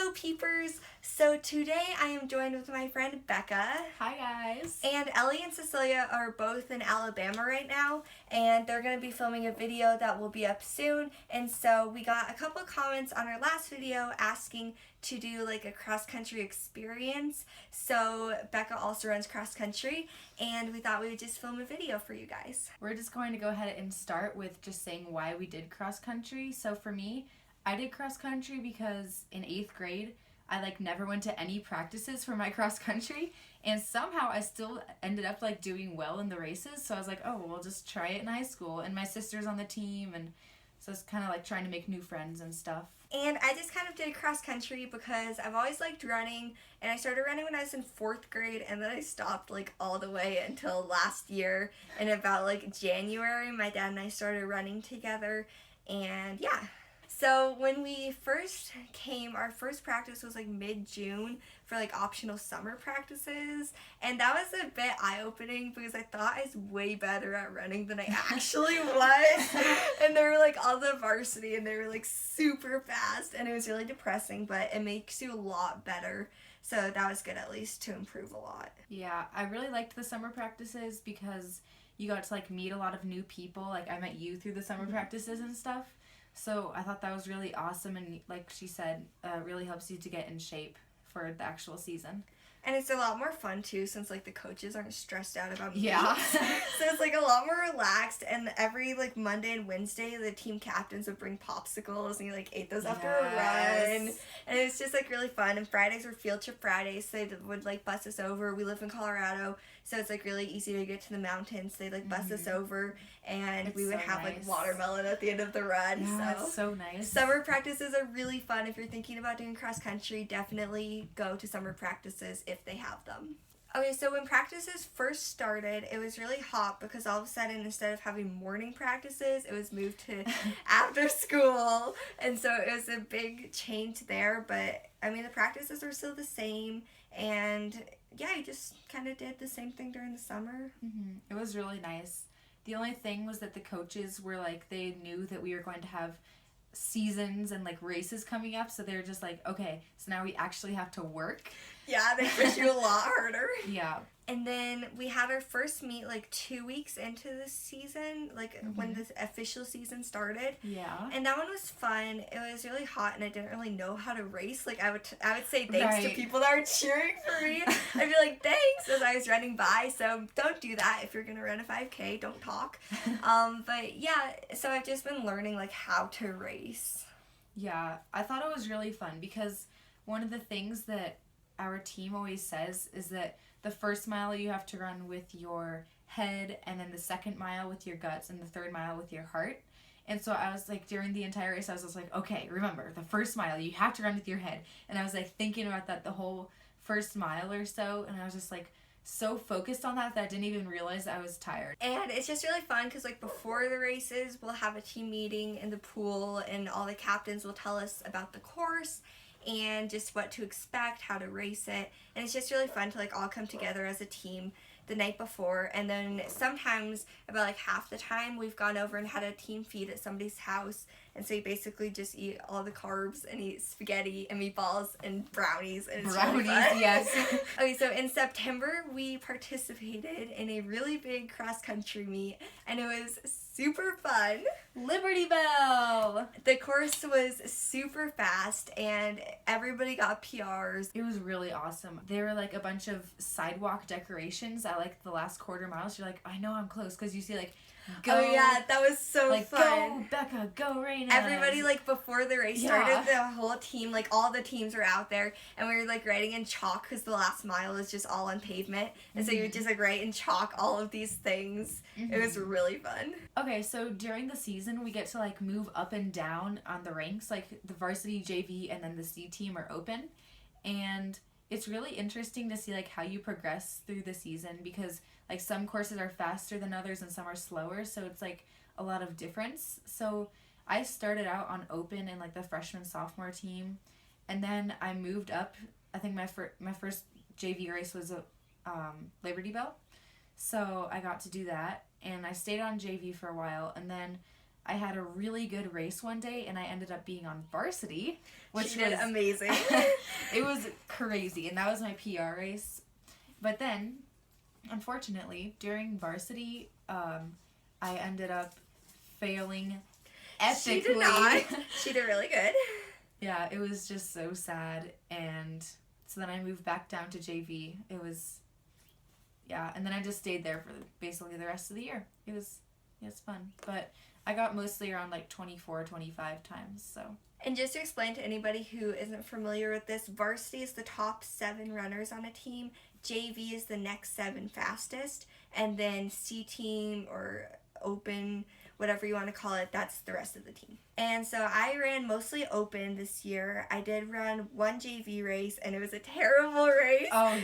Hello peepers! So today I am joined with my friend Becca. Hi guys! And Ellie and Cecilia are both in Alabama right now, and they're going to be filming a video that will be up soon. And so we got a couple comments on our last video asking to do like a cross-country experience. So Becca also runs cross-country, and we thought we would just film a video for you guys. We're just going to go ahead and start with just saying why we did cross-country. So for me, I did cross-country because in 8th grade, I never went to any practices for my cross-country, and somehow I still ended up doing well in the races. So I was like, oh, we'll just try it in high school, and my sister's on the team, and so it's kind of trying to make new friends and stuff. And I just kind of did cross-country because I've always liked running, and I started running when I was in 4th grade, and then I stopped all the way until last year. And about January, my dad and I started running together, and yeah. So when we first came, our first practice was mid-June for optional summer practices, and that was a bit eye-opening because I thought I was way better at running than I actually was. And they were on the varsity, and they were super fast, and it was really depressing, but it makes you a lot better. So that was good, at least, to improve a lot. Yeah, I really liked the summer practices because you got to meet a lot of new people. I met you through the summer practices and stuff. So I thought that was really awesome, and like she said, really helps you to get in shape for the actual season. And it's a lot more fun, too, since, the coaches aren't stressed out about meets. Yeah. So it's, a lot more relaxed, and every, Monday and Wednesday, the team captains would bring popsicles, and you, ate those after a run. And it's just, really fun. And Fridays were field trip Fridays, so they would, bus us over. We live in Colorado, so it's, really easy to get to the mountains. They'd, bus us over, and we would have, nice. Watermelon at the end of the run. Yeah, it's so nice. Summer practices are really fun. If you're thinking about doing cross-country, definitely go to summer practices if they have them. Okay, so when practices first started, it was really hot because all of a sudden, instead of having morning practices, it was moved to after school. And so it was a big change there. But, the practices were still the same. And, yeah, you just kind of did the same thing during the summer. Mm-hmm. It was really nice. The only thing was that the coaches were they knew that we were going to have seasons and races coming up, so they were just okay, so now we actually have to work. Yeah, they push you a lot harder. Yeah. And then we had our first meet 2 weeks into the season, when the official season started. Yeah. And that one was fun. It was really hot, and I didn't really know how to race. I would say thanks to people that were cheering for me. I'd be thanks as I was running by. So don't do that if you're gonna run a 5K. Don't talk. But yeah, so I've just been learning how to race. Yeah, I thought it was really fun because one of the things that our team always says is that the first mile you have to run with your head, and then the second mile with your guts, and the third mile with your heart. And so I was during the entire race, I was just okay, remember, the first mile you have to run with your head. And I was thinking about that the whole first mile or so, and I was just so focused on that I didn't even realize that I was tired. And it's just really fun because before the races, we'll have a team meeting in the pool, and all the captains will tell us about the course and just what to expect, how to race it. And it's just really fun to all come together as a team the night before. And then sometimes, about half the time, we've gone over and had a team feed at somebody's house. And so you basically just eat all the carbs and eat spaghetti and meatballs and brownies. And it's really fun. Yes. Okay, so in September, we participated in a really big cross-country meet, and it was super fun. Liberty Bell! The course was super fast, and everybody got PRs. It was really awesome. There were a bunch of sidewalk decorations at the last quarter miles. You're I know I'm close, because you see go. Oh yeah, that was so fun. Go Becca, go Raina. Everybody before the race started, the whole team, all the teams were out there, and we were writing in chalk because the last mile is just all on pavement, and so you would just write in chalk all of these things. It was really fun. Okay, so during the season we get to move up and down on the ranks. The varsity, JV, and then the C team are open, and it's really interesting to see how you progress through the season because some courses are faster than others and some are slower, so it's a lot of difference. So I started out on open in the freshman sophomore team, and then I moved up. I think my first JV race was a Liberty Bell, so I got to do that, and I stayed on JV for a while, and then I had a really good race one day, and I ended up being on varsity, which she did was amazing. It was crazy, and that was my PR race. But then, unfortunately, during varsity, I ended up failing epically. She did not. She did really good. Yeah, it was just so sad, and so then I moved back down to JV. It was, yeah, and then I just stayed there for basically the rest of the year. It's fun, but I got mostly around like 24, 25 times, so. And just to explain to anybody who isn't familiar with this, varsity is the top 7 runners on a team, JV is the next 7 fastest, and then C team or open, whatever you want to call it, that's the rest of the team. And so I ran mostly open this year. I did run one JV race, and it was a terrible race. Oh,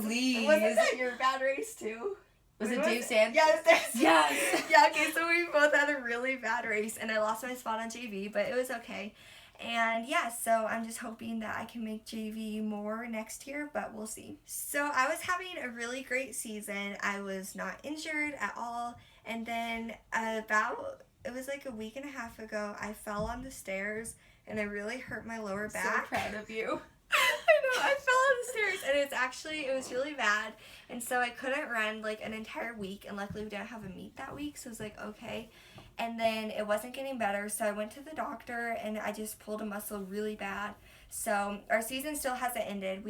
please. Wasn't that your bad race too? Was it Dave Sands? Yes. Yes. Yeah, okay, so we both had a really bad race, and I lost my spot on JV, but it was okay. And yeah, so I'm just hoping that I can make JV more next year, but we'll see. So I was having a really great season. I was not injured at all. And then it was like a week and a half ago, I fell on the stairs and I really hurt my lower back. So proud of you. I know, I fell on the stairs and it was really bad. And so I couldn't run like an entire week, and luckily we didn't have a meet that week, so it was like, okay. And then it wasn't getting better, so I went to the doctor and I just pulled a muscle really bad. So our season still hasn't ended.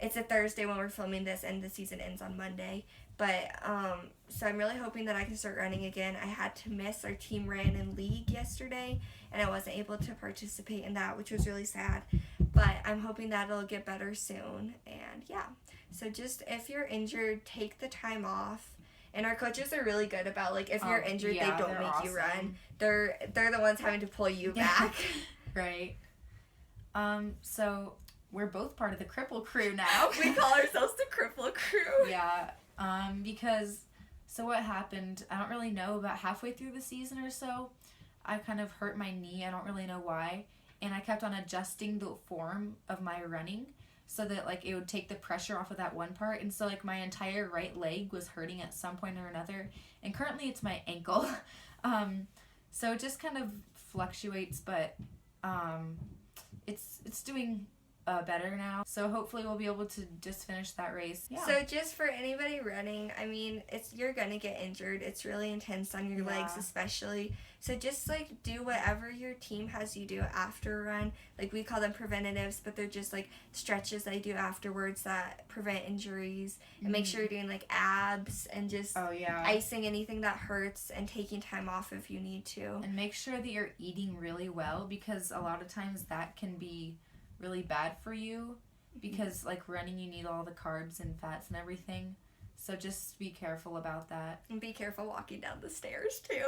It's a Thursday when we're filming this, and the season ends on Monday. But, so I'm really hoping that I can start running again. I had to miss our team ran in league yesterday, and I wasn't able to participate in that, which was really sad. But I'm hoping that it'll get better soon, and yeah. So just, if you're injured, take the time off. And our coaches are really good about, like, if you're injured, they don't make you run. They're the ones having to pull you back. Right. So we're both part of the Cripple Crew now. We call ourselves the Cripple Crew. Yeah. Because, so what happened, I don't really know, about halfway through the season or so, I kind of hurt my knee. I don't really know why. And I kept on adjusting the form of my running so that, like, it would take the pressure off of that one part. And so, like, my entire right leg was hurting at some point or another. And currently it's my ankle. So it just kind of fluctuates, but it's doing better now. So hopefully we'll be able to just finish that race. Yeah. So just for anybody running, I mean, you're gonna get injured. It's really intense on your legs especially. So just like do whatever your team has you do after a run. Like we call them preventatives, but they're just like stretches that you do afterwards that prevent injuries. And make sure you're doing like abs and just icing anything that hurts and taking time off if you need to. And make sure that you're eating really well, because a lot of times that can be really bad for you, because like running you need all the carbs and fats and everything, so just be careful about that. And be careful walking down the stairs too.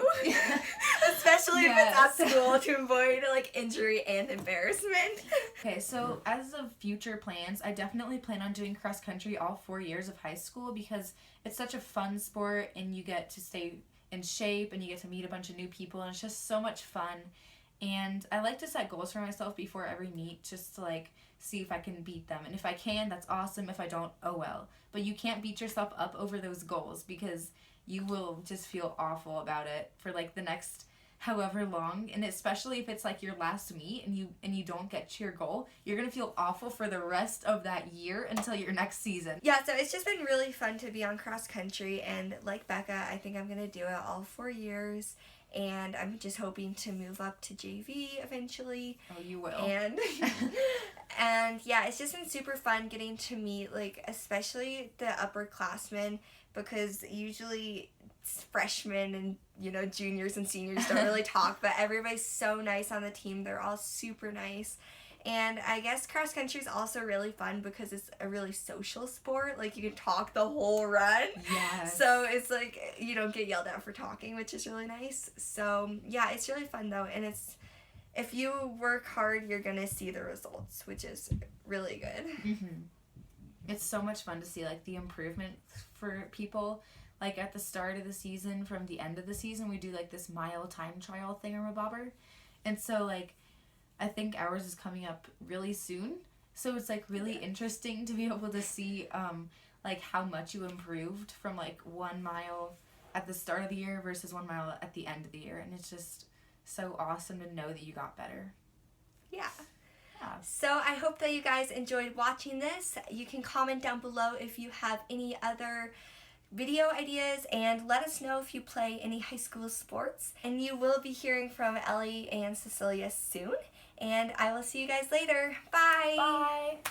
Especially if it's at school, to avoid like injury and embarrassment. Okay, so as of future plans, I definitely plan on doing cross country all 4 years of high school, because it's such a fun sport and you get to stay in shape and you get to meet a bunch of new people, and it's just so much fun. And I like to set goals for myself before every meet, just to like see if I can beat them. And if I can, that's awesome. If I don't, oh well. But you can't beat yourself up over those goals, because you will just feel awful about it for like the next however long. And especially if it's like your last meet and you don't get to your goal, you're gonna feel awful for the rest of that year until your next season. Yeah, so it's just been really fun to be on cross country, and like Becca, I think I'm gonna do it all 4 years. And I'm just hoping to move up to JV eventually. Oh, you will. And and yeah, it's just been super fun getting to meet, like, especially the upperclassmen, because usually freshmen and, you know, juniors and seniors don't really talk, but everybody's so nice on the team. They're all super nice. And I guess cross country is also really fun because it's a really social sport. Like, you can talk the whole run. Yes. So it's like, you don't get yelled at for talking, which is really nice. So yeah, it's really fun though. And if you work hard, you're going to see the results, which is really good. Mm-hmm. It's so much fun to see like the improvement for people. Like at the start of the season, from the end of the season, we do like this mile time trial thingamabobber. And so like, I think ours is coming up really soon, so it's like really interesting to be able to see like how much you improved from like 1 mile at the start of the year versus 1 mile at the end of the year. And it's just so awesome to know that you got better. Yeah. Yeah. So I hope that you guys enjoyed watching this. You can comment down below if you have any other video ideas, and let us know if you play any high school sports. And you will be hearing from Ellie and Cecilia soon. And I will see you guys later. Bye! Bye!